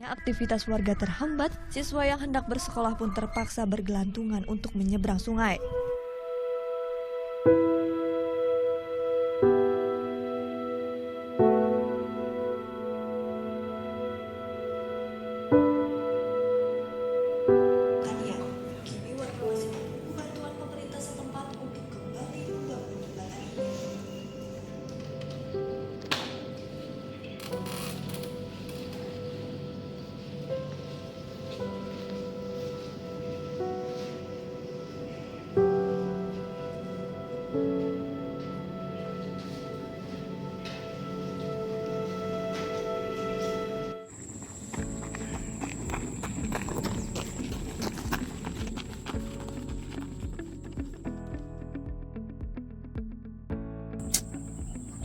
Aktivitas warga terhambat, siswa yang hendak bersekolah pun terpaksa bergelantungan untuk menyeberang sungai. Kini warga masih menunggu bantuan pemerintah setempat untuk kembali membangun jembatan ini.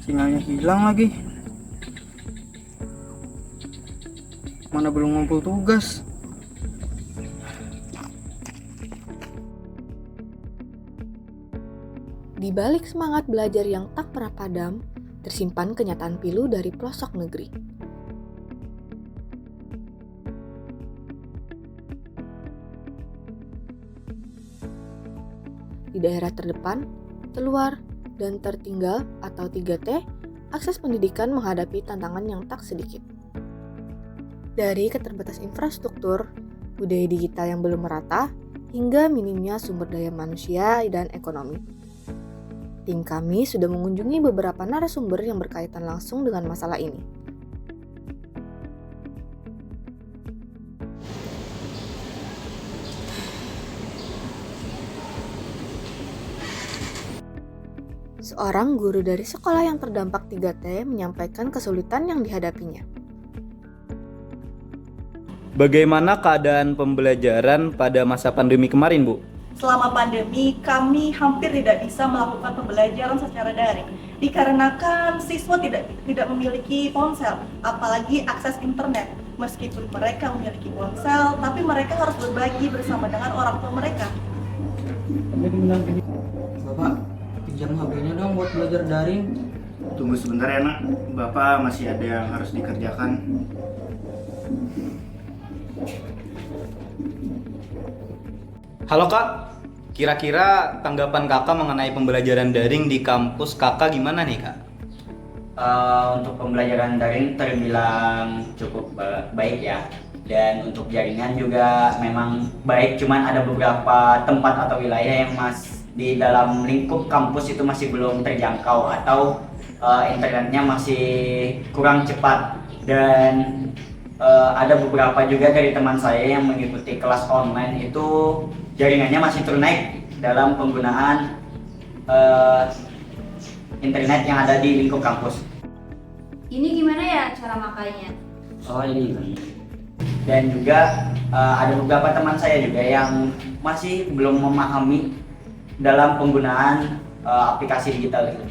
Sinyalnya hilang lagi. Mana belum ngumpul tugas. Di balik semangat belajar yang tak pernah padam, tersimpan kenyataan pilu dari pelosok negeri. Di daerah terdepan, terluar, dan tertinggal atau 3T, akses pendidikan menghadapi tantangan yang tak sedikit. Dari keterbatasan infrastruktur, budaya digital yang belum merata, hingga minimnya sumber daya manusia dan ekonomi. Tim kami sudah mengunjungi beberapa narasumber yang berkaitan langsung dengan masalah ini. Seorang guru dari sekolah yang terdampak 3T menyampaikan kesulitan yang dihadapinya. Bagaimana keadaan pembelajaran pada masa pandemi kemarin, Bu? Selama pandemi, kami hampir tidak bisa melakukan pembelajaran secara daring dikarenakan siswa tidak memiliki ponsel, apalagi akses internet. Meskipun mereka memiliki ponsel, tapi mereka harus berbagi bersama dengan orang tua mereka. Bapak, pinjam HP-nya dong buat belajar daring. Tunggu sebentar ya nak, Bapak masih ada yang harus dikerjakan. Halo Kak, kira-kira tanggapan Kakak mengenai pembelajaran daring di kampus Kakak gimana nih Kak? Untuk pembelajaran daring terbilang cukup baik ya, dan untuk jaringan juga memang baik, cuman ada beberapa tempat atau wilayah yang di dalam lingkup kampus itu masih belum terjangkau atau internetnya masih kurang cepat, dan ada beberapa juga dari teman saya yang mengikuti kelas online itu jaringannya masih terus naik dalam penggunaan internet yang ada di lingkup kampus. Ini gimana ya cara makainya? Oh ini. Dan juga ada beberapa teman saya juga yang masih belum memahami dalam penggunaan aplikasi digital itu.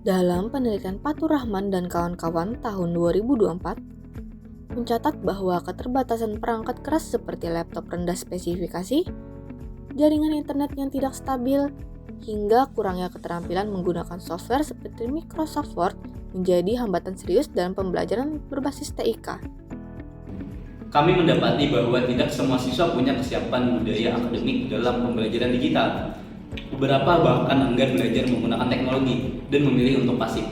Dalam penelitian Fatur Rahman dan kawan-kawan tahun 2024, mencatat bahwa keterbatasan perangkat keras seperti laptop rendah spesifikasi, jaringan internet yang tidak stabil, hingga kurangnya keterampilan menggunakan software seperti Microsoft Word menjadi hambatan serius dalam pembelajaran berbasis TIK. Kami mendapati bahwa tidak semua siswa punya kesiapan budaya akademik dalam pembelajaran digital. Beberapa bahkan enggan belajar menggunakan teknologi dan memilih untuk pasif.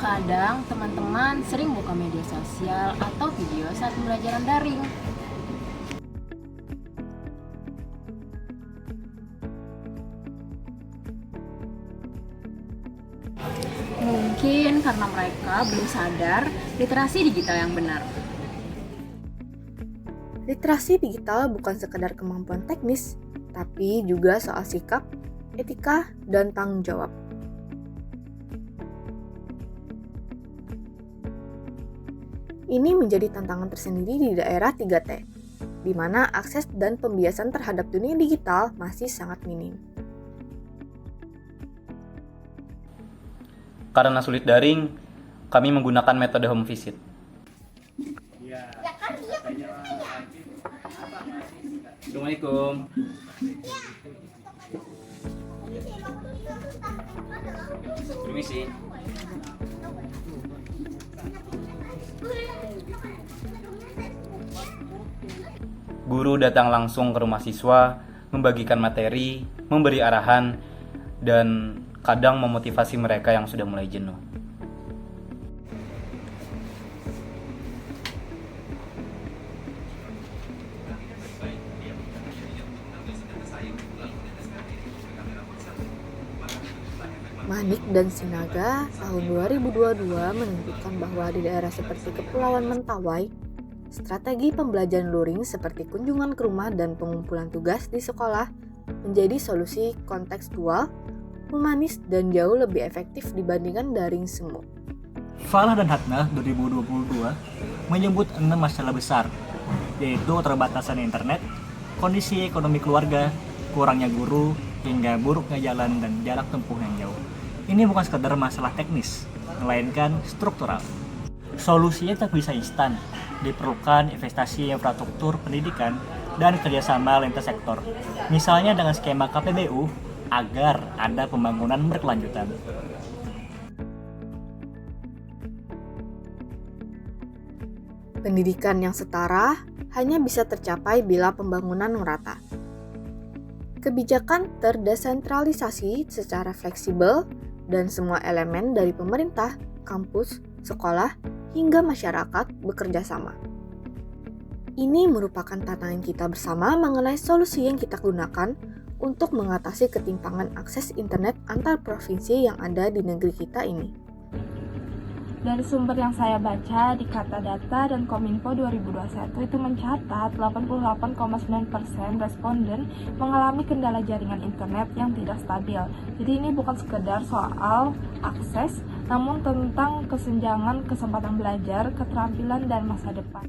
Kadang teman-teman sering buka media sosial atau video saat pembelajaran daring. Mungkin karena mereka belum sadar literasi digital yang benar. Literasi digital bukan sekedar kemampuan teknis, tapi juga soal sikap, etika, dan tanggung jawab. Ini menjadi tantangan tersendiri di daerah 3T, di mana akses dan pembiasan terhadap dunia digital masih sangat minim. Karena sulit daring, kami menggunakan metode home visit. Assalamualaikum. Permisi. Guru datang langsung ke rumah siswa, membagikan materi, memberi arahan, dan kadang memotivasi mereka yang sudah mulai jenuh. Manik dan Sinaga tahun 2022 menunjukkan bahwa di daerah seperti Kepulauan Mentawai, strategi pembelajaran luring seperti kunjungan ke rumah dan pengumpulan tugas di sekolah menjadi solusi kontekstual, humanis, dan jauh lebih efektif dibandingkan daring semu. Falah dan Hatna 2022 menyebut 6 masalah besar, yaitu keterbatasan internet, kondisi ekonomi keluarga, kurangnya guru, hingga buruknya jalan dan jarak tempuh yang jauh. Ini bukan sekedar masalah teknis, melainkan struktural. Solusinya tak bisa instan, diperlukan investasi infrastruktur pendidikan dan kerjasama lintas sektor. Misalnya dengan skema KPBU agar ada pembangunan berkelanjutan. Pendidikan yang setara hanya bisa tercapai bila pembangunan merata. Kebijakan terdesentralisasi secara fleksibel dan semua elemen dari pemerintah, kampus, sekolah, hingga masyarakat bekerja sama. Ini merupakan tantangan kita bersama mengenai solusi yang kita gunakan untuk mengatasi ketimpangan akses internet antar provinsi yang ada di negeri kita ini. Dari sumber yang saya baca di Katadata dan Kominfo 2021 itu mencatat 88,9% responden mengalami kendala jaringan internet yang tidak stabil. Jadi ini bukan sekedar soal akses, namun tentang kesenjangan kesempatan belajar, keterampilan, dan masa depan.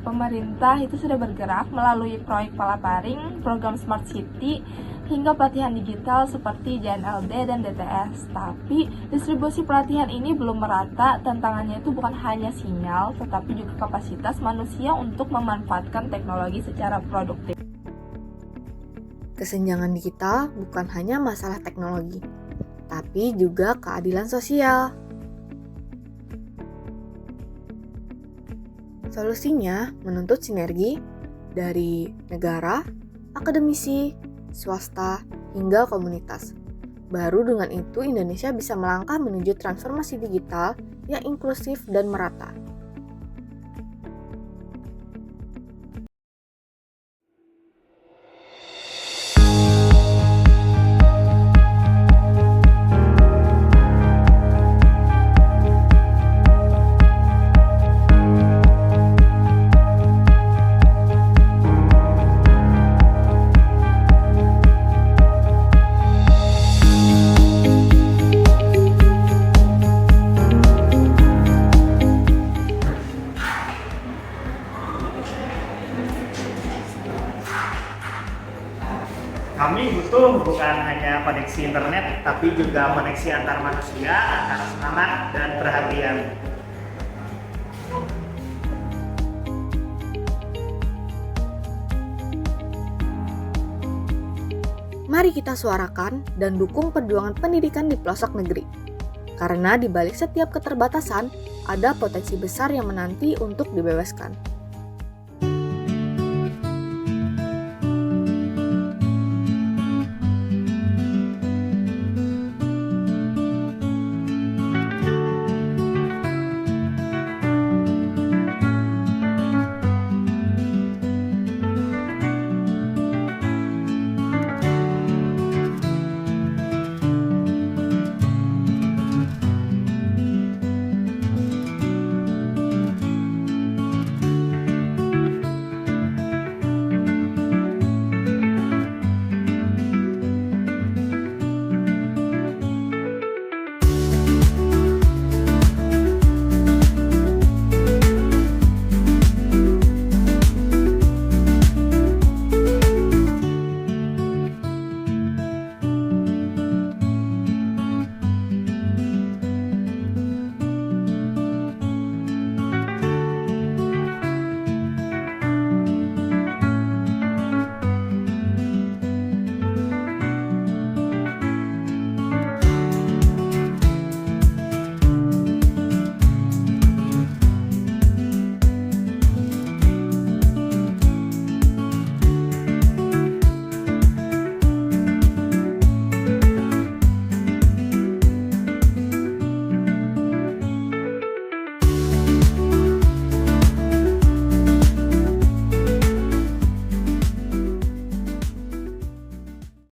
Pemerintah itu sudah bergerak melalui proyek Palaparing, program Smart City, hingga pelatihan digital seperti JNLD dan DTS. Tapi distribusi pelatihan ini belum merata. Tantangannya itu bukan hanya sinyal, tetapi juga kapasitas manusia untuk memanfaatkan teknologi secara produktif. Kesenjangan digital bukan hanya masalah teknologi, tapi juga keadilan sosial. Solusinya menuntut sinergi dari negara, akademisi, swasta, hingga komunitas. Baru dengan itu Indonesia bisa melangkah menuju transformasi digital yang inklusif dan merata. Kami butuh bukan hanya koneksi internet, tapi juga koneksi antar manusia, antar semangat dan perhatian. Mari kita suarakan dan dukung perjuangan pendidikan di pelosok negeri. Karena di balik setiap keterbatasan, ada potensi besar yang menanti untuk dibebaskan.